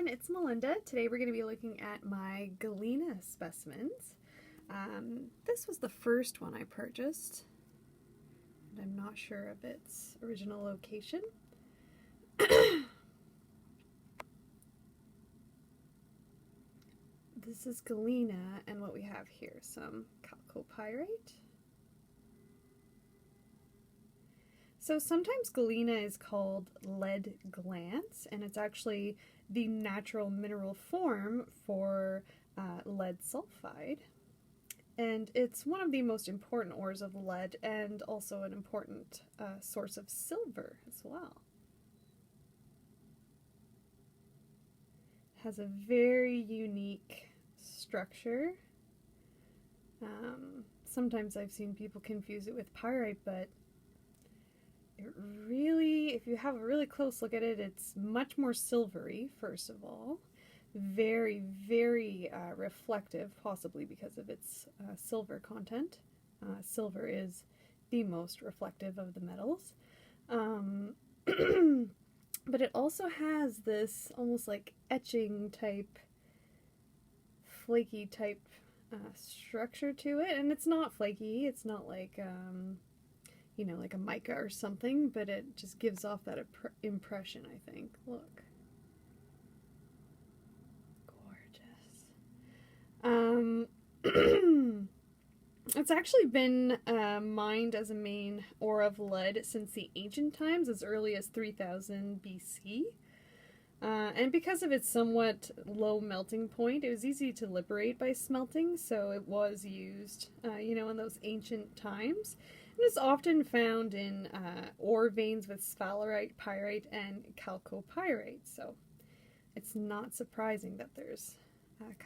everyone, it's Melinda. Today we're going to be looking at my Galena specimens. This was the first one I purchased, and I'm not sure of its original location. This is Galena, and what we have here, some chalcopyrite. So sometimes Galena is called lead glance, and it's actually the natural mineral form for lead sulfide. And it's one of the most important ores of lead and also an important source of silver as well. It has a very unique structure. Sometimes I've seen people confuse it with pyrite, but it really, if you have a really close look at it, it's much more silvery, first of all. Very, very reflective, possibly because of its silver content. Silver is the most reflective of the metals. But it also has this almost like etching type, flaky type structure to it. And it's not flaky, it's not like you know, like a mica or something, but it just gives off that impression, I think. Look. Gorgeous. It's actually been mined as a main ore of lead since the ancient times, as early as 3000 BC. And because of its somewhat low melting point, it was easy to liberate by smelting, so it was used, you know, in those ancient times. And it's often found in ore veins with sphalerite, pyrite, and chalcopyrite, so it's not surprising that there's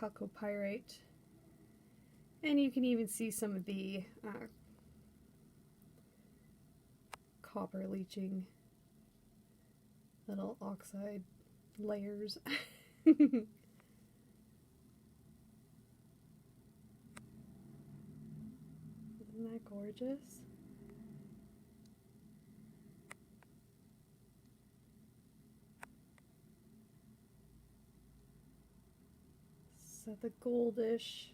chalcopyrite. And you can even see some of the copper leaching little oxide layers. Isn't that gorgeous? So the goldish,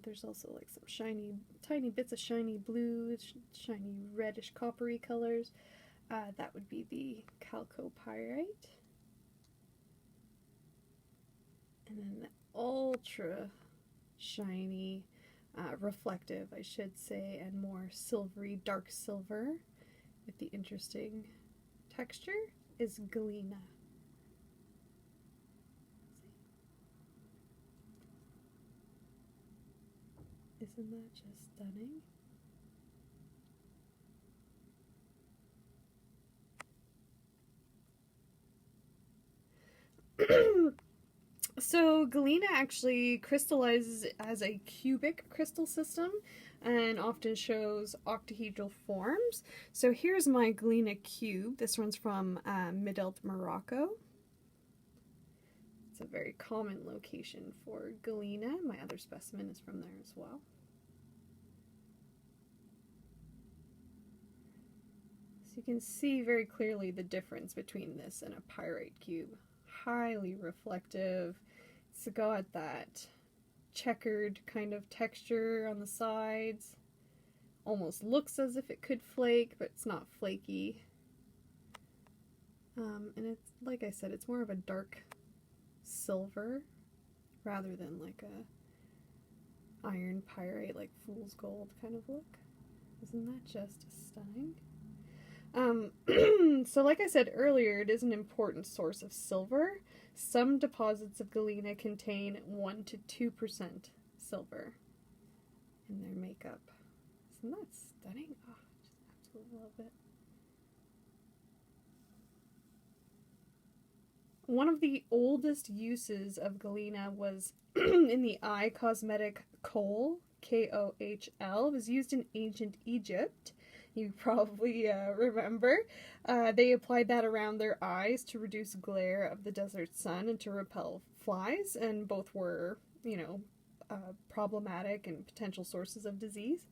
there's also like some shiny, tiny bits of shiny blue, shiny reddish coppery colors. That would be the chalcopyrite. And then the ultra shiny, reflective, I should say, and more silvery, dark silver with the interesting texture is Galena. Isn't that just stunning? So Galena actually crystallizes as a cubic crystal system and often shows octahedral forms. So here's my Galena cube. This one's from Midelt, Morocco. It's a very common location for Galena. My other specimen is from there as well. So you can see very clearly the difference between this and a pyrite cube. Highly reflective. It's got that checkered kind of texture on the sides. Almost looks as if it could flake, but it's not flaky. And it's, like I said, it's more of a dark silver rather than like a iron pyrite, like fool's gold kind of look. Isn't that just stunning? So like I said earlier, it is an important source of silver. Some deposits of Galena contain 1 to 2% silver in their makeup. Isn't that stunning? Oh, just absolutely love it. One of the oldest uses of Galena was in the eye cosmetic kohl, K-O-H-L. It was used in ancient Egypt. You probably remember. They applied that around their eyes to reduce glare of the desert sun and to repel flies, and both were, you know, problematic and potential sources of disease.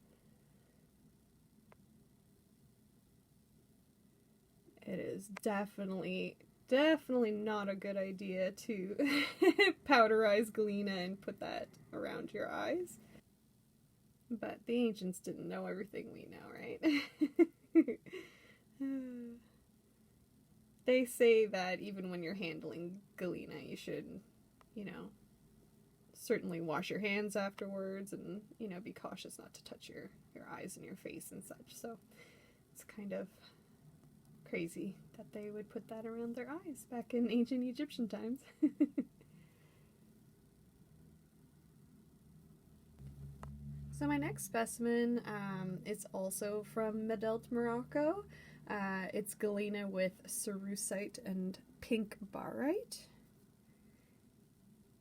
it is definitely not a good idea to powderize galena and put that around your eyes. But the ancients didn't know everything we know, right? They say that even when you're handling galena, you should, certainly wash your hands afterwards and, be cautious not to touch your eyes and your face and such. So it's kind of crazy that they would put that around their eyes back in ancient Egyptian times. So my next specimen is also from Medelt, Morocco. It's galena with cerussite and pink barite.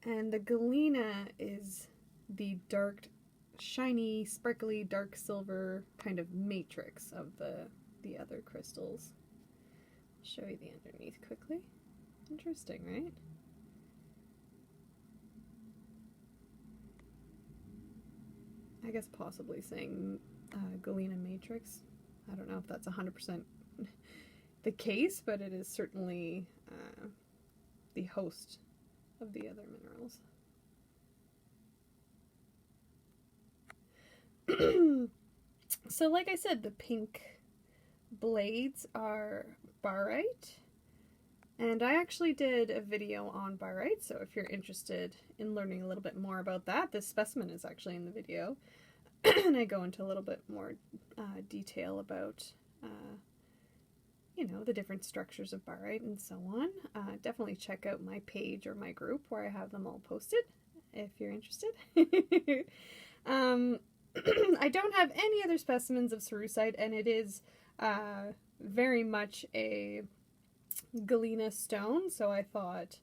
And the galena is the dark, shiny, sparkly, dark silver kind of matrix of the other crystals. I'll show you the underneath quickly. Interesting, right? I guess possibly saying galena matrix. I don't know if that's 100% the case, but it is certainly the host of the other minerals. So like I said, the pink blades are barite, and I actually did a video on barite, so if you're interested in learning a little bit more about that, this specimen is actually in the video, and I go into a little bit more detail about the different structures of barite and so on. Definitely check out my page or my group where I have them all posted if you're interested. I don't have any other specimens of cerussite, and it is very much a galena stone, so I thought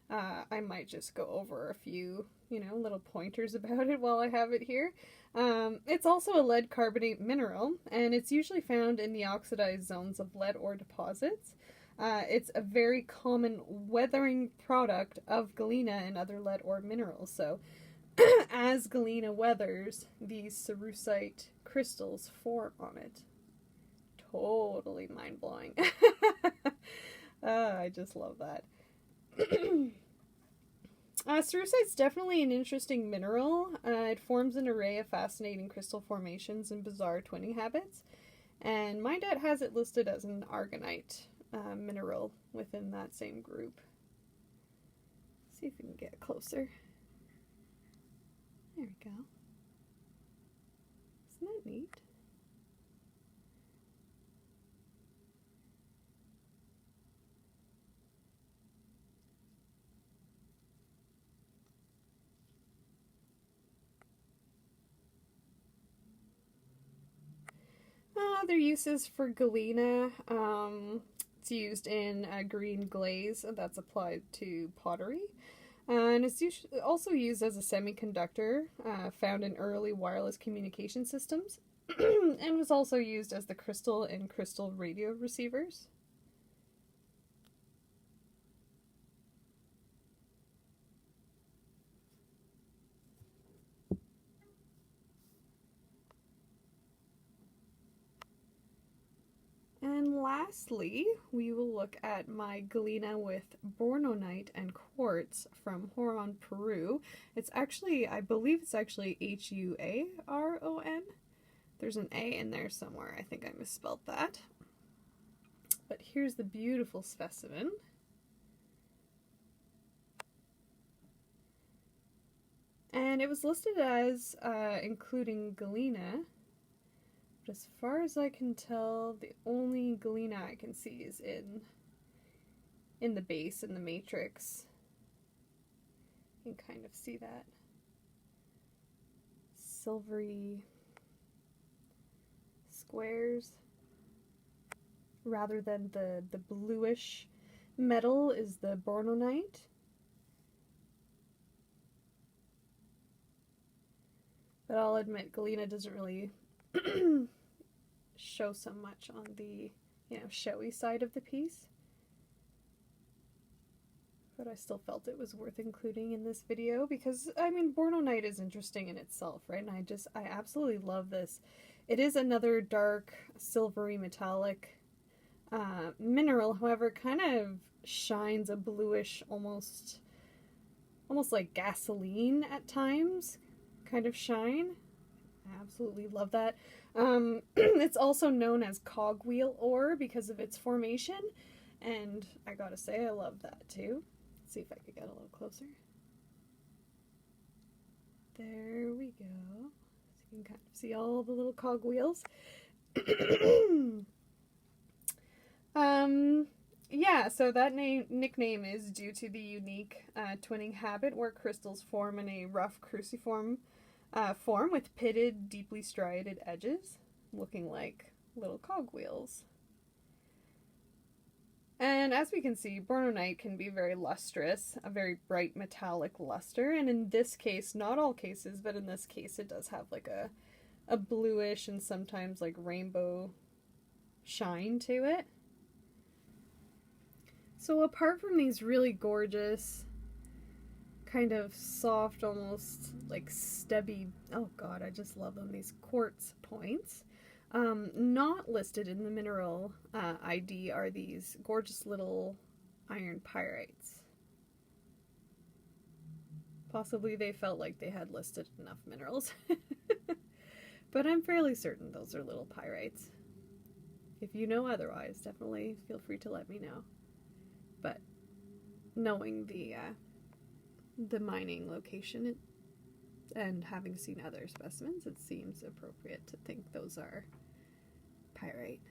I might just go over a few, little pointers about it while I have it here. It's also a lead carbonate mineral, and it's usually found in the oxidized zones of lead ore deposits. It's a very common weathering product of galena and other lead ore minerals, so as galena weathers, these cerussite crystals form on it. Totally mind-blowing. I just love that. Cerussite's definitely an interesting mineral. It forms an array of fascinating crystal formations and bizarre twinning habits. And my dad has it listed as an aragonite mineral within that same group. Let's see if we can get closer. There we go. Isn't that neat? Other uses for galena, it's used in green glaze that's applied to pottery, and it's also used as a semiconductor found in early wireless communication systems, and was also used as the crystal in crystal radio receivers. And lastly, we will look at my galena with bornonite and quartz from Huaron, Peru. It's actually, I believe it's actually Huaron. There's an A in there somewhere. I think I misspelled that. But here's the beautiful specimen. And it was listed as including galena. But as far as I can tell, the only galena I can see is in the base, in the matrix. You can kind of see that silvery squares, rather than the bluish metal is the bornonite. But I'll admit, galena doesn't really show so much on the, showy side of the piece. But I still felt it was worth including in this video because, bornonite is interesting in itself, right? And I absolutely love this. It is another dark, silvery, metallic Mineral, however, kind of shines a bluish, almost like gasoline at times kind of shine. I absolutely love that. It's also known as cogwheel ore because of its formation, and I gotta say I love that too. Let's see if I could get a little closer. There we go. So you can kind of see all the little cogwheels. Yeah, so that nickname is due to the unique twinning habit where crystals form in a rough cruciform form with pitted, deeply striated edges, looking like little cogwheels. And as we can see, bornonite can be very lustrous, a very bright metallic luster, and in this case, not all cases, but in this case it does have like a bluish and sometimes like rainbow shine to it. So apart from these really gorgeous, kind of soft, almost like stubby, oh god, I just love them, these quartz points, not listed in the mineral ID are these gorgeous little iron pyrites. Possibly they felt like they had listed enough minerals. But I'm fairly certain those are little pyrites. If you know otherwise, definitely feel free to let me know. But knowing the mining location and having seen other specimens, it seems appropriate to think those are pyrite.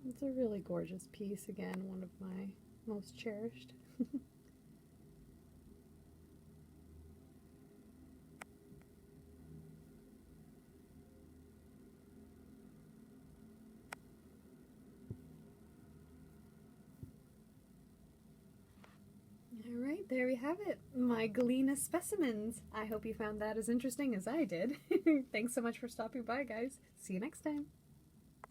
It's a really gorgeous piece, again, one of my most cherished. Alright, there we have it. My Galena specimens. I hope you found that as interesting as I did. Thanks so much for stopping by, guys. See you next time.